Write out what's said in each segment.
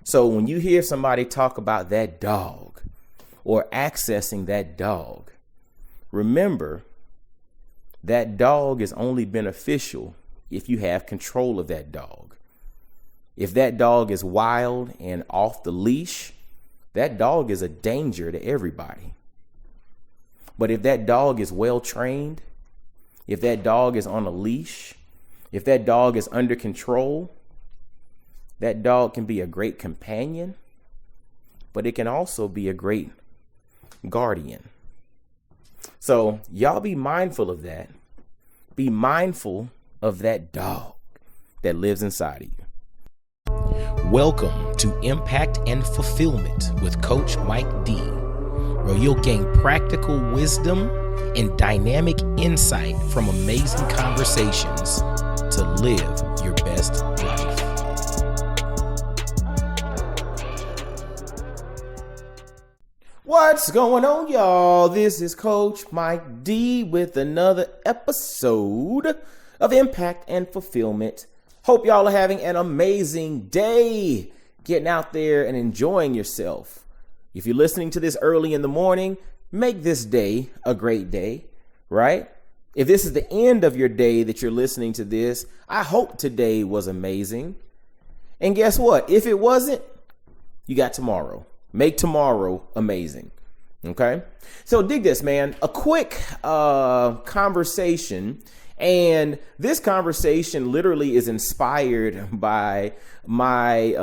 So when you hear somebody talk about that dog or accessing that dog, remember that dog is only beneficial if you have control of that dog. If that dog is wild and off the leash, that dog is a danger to everybody. But if that dog is well trained, if that dog is on a leash, if that dog is under control, that dog can be a great companion, but it can also be a great guardian. So y'all be mindful of that. Be mindful of that dog that lives inside of you. Welcome to Impact and Fulfillment with Coach Mike D, where you'll gain practical wisdom and dynamic insight from amazing conversations to live your best life. What's going on, y'all? This is Coach Mike D with another episode of Impact and Fulfillment. Hope y'all are having an amazing day, getting out there and enjoying yourself. If you're listening to this early in the morning, make this day a great day, right? If this is the end of your day that you're listening to this, I hope today was amazing. And guess what? If it wasn't, you got tomorrow. Make tomorrow amazing. Okay? So dig this, man. A quick conversation. And this conversation literally is inspired by my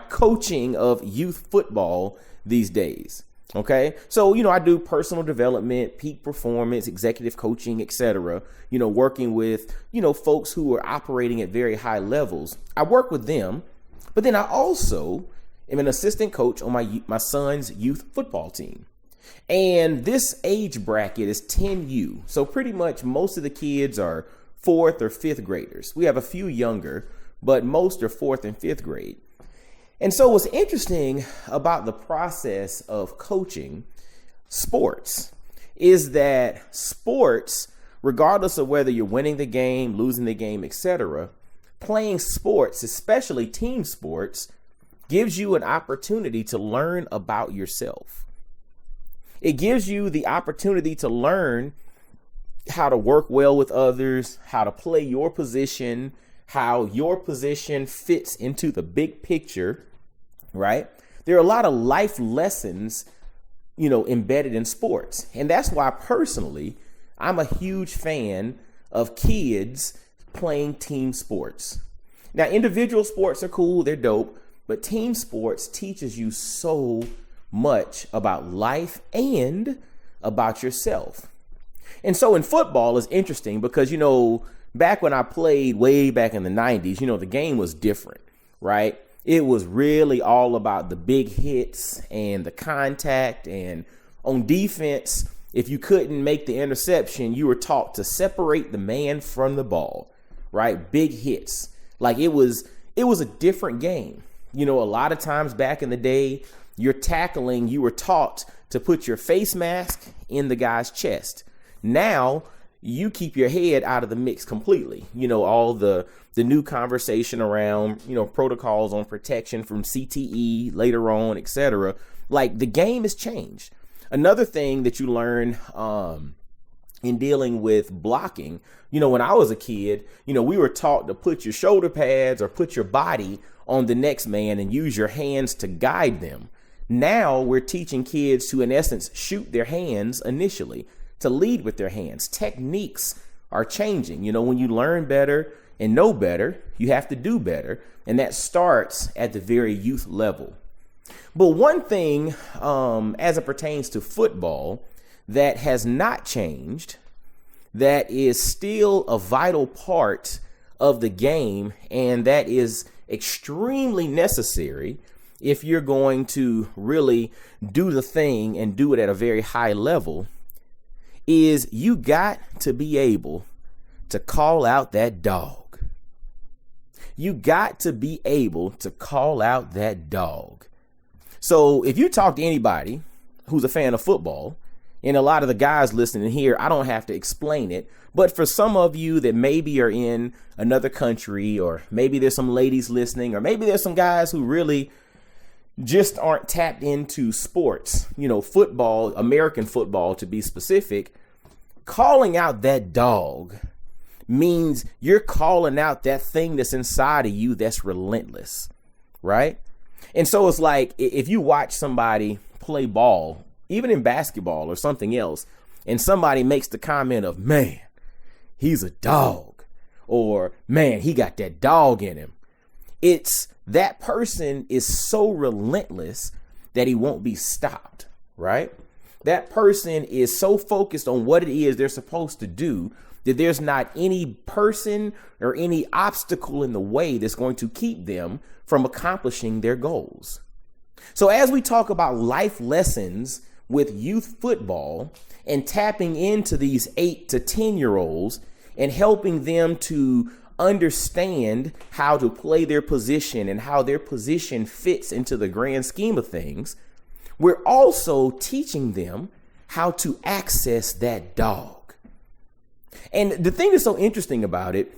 coaching of youth football these days. Okay. So, I do personal development, peak performance, executive coaching, etc. Working with, folks who are operating at very high levels. I work with them, but then I also am an assistant coach on my son's youth football team. And this age bracket is 10U. So pretty much most of the kids are 4th or 5th graders. We have a few younger, but most are 4th and 5th grade. And so what's interesting about the process of coaching sports is that sports, regardless of whether you're winning the game, losing the game, etc., playing sports, especially team sports, gives you an opportunity to learn about yourself. It gives you the opportunity to learn how to work well with others, how to play your position, how your position fits into the big picture, right? There are a lot of life lessons, embedded in sports. And that's why personally, I'm a huge fan of kids playing team sports. Now, individual sports are cool, they're dope, but team sports teaches you so much about life and about yourself. And so in football is interesting because, back when I played way back in the 90s, the game was different, right? It was really all about the big hits and the contact. And on defense, if you couldn't make the interception, you were taught to separate the man from the ball, right? Big hits. Like it was a different game. A lot of times back in the day, you're tackling, you were taught to put your face mask in the guy's chest. Now you keep your head out of the mix completely. All the new conversation around, protocols on protection from CTE later on, etc. Like the game has changed. Another thing that you learn in dealing with blocking, when I was a kid, we were taught to put your shoulder pads or put your body on the next man and use your hands to guide them. Now we're teaching kids to, in essence, shoot their hands initially, to lead with their hands. Techniques are changing. When you learn better and know better, you have to do better. And that starts at the very youth level. But one thing, as it pertains to football, that has not changed, that is still a vital part of the game, and that is extremely necessary if you're going to really do the thing and do it at a very high level, is you got to be able to call out that dog. You got to be able to call out that dog. So if you talk to anybody who's a fan of football And a lot of the guys listening here, I don't have to explain it. But for some of you that maybe are in another country, or maybe there's some ladies listening, or maybe there's some guys who really just aren't tapped into sports, football, American football to be specific, calling out that dog means you're calling out that thing that's inside of you that's relentless, right? And so it's like if you watch somebody play ball, even in basketball or something else, and somebody makes the comment of, man, he's a dog, or man, he got that dog in him. It's that person is so relentless that he won't be stopped, right? That person is so focused on what it is they're supposed to do that there's not any person or any obstacle in the way that's going to keep them from accomplishing their goals. So as we talk about life lessons with youth football and tapping into these 8 to 10-year-olds and helping them to understand how to play their position and how their position fits into the grand scheme of things, we're also teaching them how to access that dog. And the thing that's so interesting about it,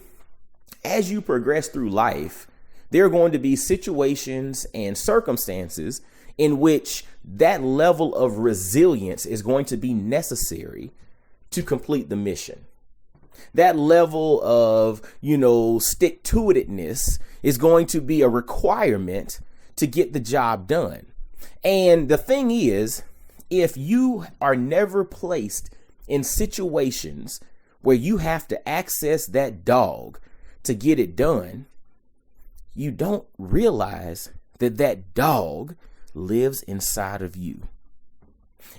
as you progress through life, there are going to be situations and circumstances in which that level of resilience is going to be necessary to complete the mission. That level of, stick-to-itness is going to be a requirement to get the job done. And the thing is, if you are never placed in situations where you have to access that dog to get it done, you don't realize that that dog lives inside of you.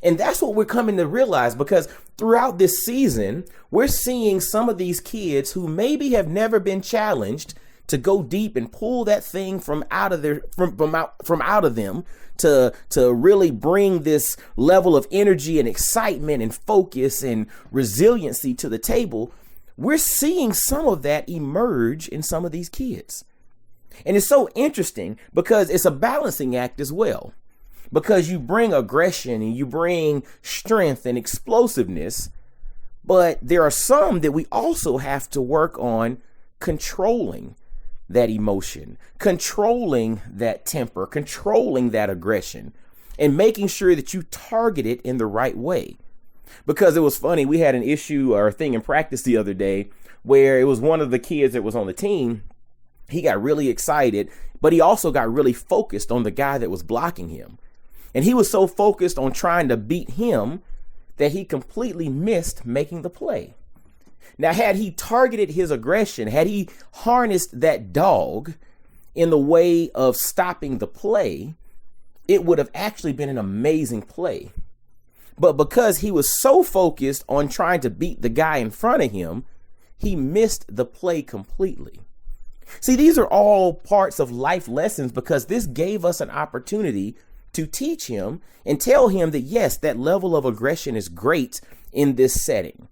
And that's what we're coming to realize, because throughout this season, we're seeing some of these kids who maybe have never been challenged to go deep and pull that thing from out of them to really bring this level of energy and excitement and focus and resiliency to the table. We're seeing some of that emerge in some of these kids. And it's so interesting because it's a balancing act as well, because you bring aggression and you bring strength and explosiveness, but there are some that we also have to work on controlling that emotion, controlling that temper, controlling that aggression, and making sure that you target it in the right way. Because it was funny, we had an issue or a thing in practice the other day where it was one of the kids that was on the team. He got really excited, but he also got really focused on the guy that was blocking him. And he was so focused on trying to beat him that he completely missed making the play. Now, had he targeted his aggression, had he harnessed that dog in the way of stopping the play, it would have actually been an amazing play. But because he was so focused on trying to beat the guy in front of him, he missed the play completely. See, these are all parts of life lessons, because this gave us an opportunity to teach him and tell him that, yes, that level of aggression is great in this setting,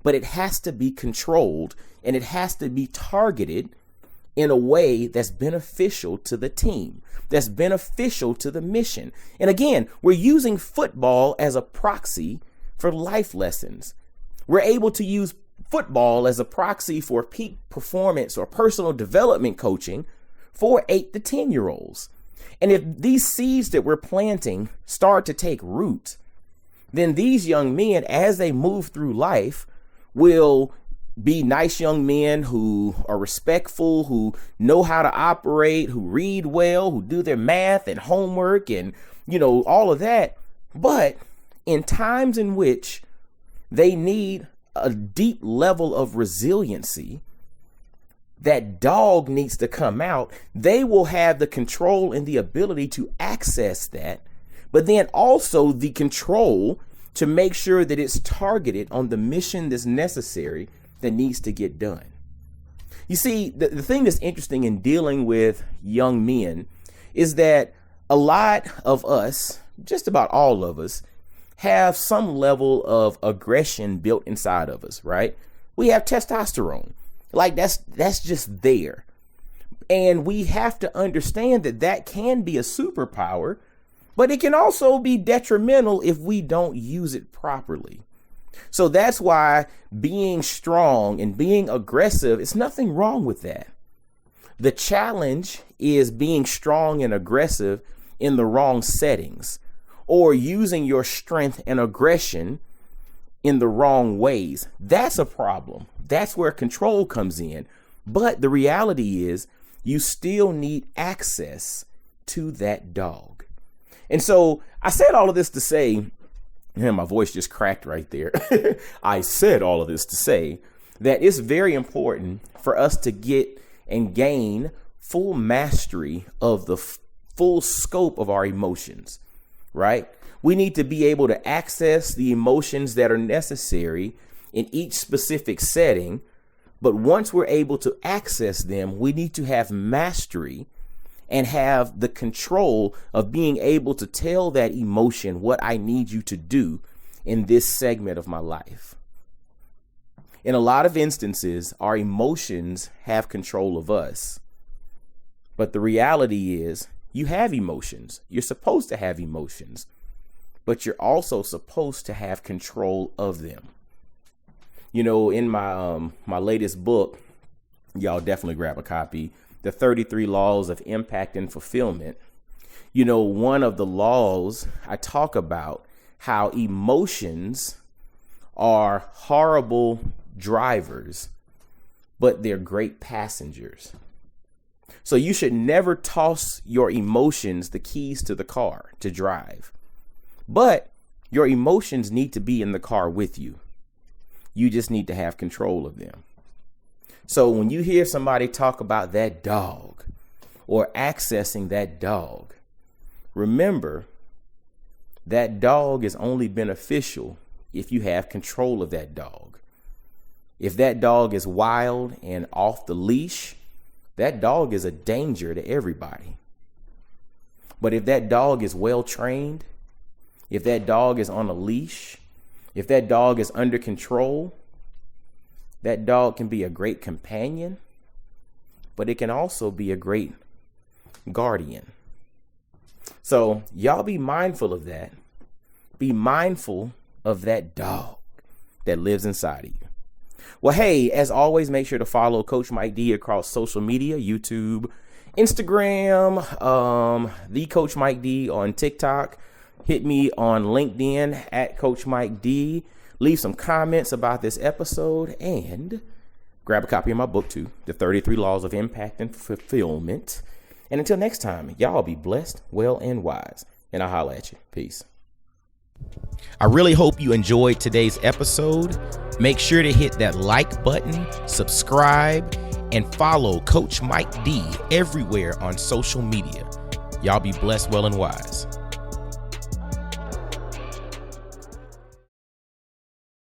but it has to be controlled and it has to be targeted in a way that's beneficial to the team, that's beneficial to the mission. And again, we're using football as a proxy for life lessons. We're able to use football as a proxy for peak performance or personal development coaching for 8 to 10-year-olds. And if these seeds that we're planting start to take root, then these young men, as they move through life, will be nice young men who are respectful, who know how to operate, who read well, who do their math and homework and, all of that. But in times in which they need a deep level of resiliency, that dog needs to come out. They will have the control and the ability to access that, but then also the control to make sure that it's targeted on the mission that's necessary that needs to get done. You see, the thing that's interesting in dealing with young men is that a lot of us, just about all of us, have some level of aggression built inside of us, right? We have testosterone. Like that's just there. And we have to understand that that can be a superpower, but it can also be detrimental if we don't use it properly. So that's why being strong and being aggressive, it's nothing wrong with that. The challenge is being strong and aggressive in the wrong settings, or using your strength and aggression in the wrong ways. That's a problem. That's where control comes in. But the reality is you still need access to that dog. And so I said all of this to say, and my voice just cracked right there. I said all of this to say that it's very important for us to get and gain full mastery of the full scope of our emotions, right? We need to be able to access the emotions that are necessary in each specific setting. But once we're able to access them, we need to have mastery and have the control of being able to tell that emotion what I need you to do in this segment of my life. In a lot of instances, our emotions have control of us. But the reality is you have emotions. You're supposed to have emotions, but you're also supposed to have control of them. You know, in my latest book, y'all definitely grab a copy, The 33 Laws of Impact and Fulfillment. You know, one of the laws I talk about how emotions are horrible drivers, but they're great passengers. So you should never toss your emotions the keys to the car to drive, but your emotions need to be in the car with you. You just need to have control of them. So when you hear somebody talk about that dog or accessing that dog, remember that dog is only beneficial if you have control of that dog. If that dog is wild and off the leash, that dog is a danger to everybody. But if that dog is well trained, if that dog is on a leash, if that dog is under control, that dog can be a great companion, but it can also be a great guardian. So y'all be mindful of that. Be mindful of that dog that lives inside of you. Well, hey, as always, make sure to follow Coach Mike D across social media, YouTube, Instagram, the Coach Mike D on TikTok. Hit me on LinkedIn at Coach Mike D. Leave some comments about this episode and grab a copy of my book too, The 33 Laws of Impact and Fulfillment. And until next time, y'all be blessed, well, and wise. And I'll holler at you. Peace. I really hope you enjoyed today's episode. Make sure to hit that like button, subscribe, and follow Coach Mike D everywhere on social media. Y'all be blessed, well, and wise.